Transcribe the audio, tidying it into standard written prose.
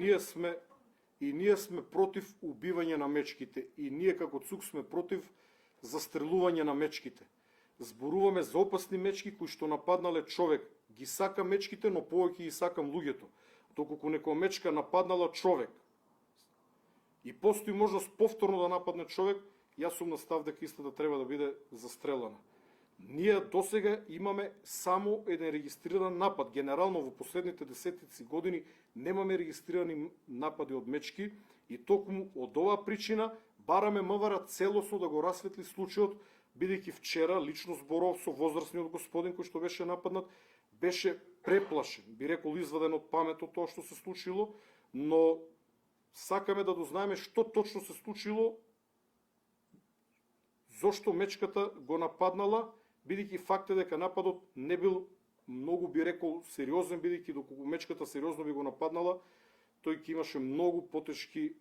ние сме против убивање на мечките. И ние како ЦУК сме против застрелување на мечките. Зборуваме за опасни мечки кои што нападнале човек. Ги сакам мечките, но повеќе ги сакам луѓето. Доколку некоја мечка нападнала човек и постои можност повторно да нападне човек, јас сум на став дека истата треба да биде застрелана. Ние досега имаме само еден регистриран напад. Генерално во последните десетици години немаме регистрирани напади од мечки и токму од оваа причина бараме МВР целосно да го расветли случајот, бидејќи вчера лично зборов со возрастниот господин кој што беше нападнат, беше преплашен, би рекол изваден од памет од тоа што се случило, но сакаме да дознаеме што точно се случило, зошто мечката го нападнала, бидејќи факт е дека нападот не бил многу, би рекол, сериозен, бидејќи доколку мечката сериозно би го нападнала, тој ќе имаше многу потешки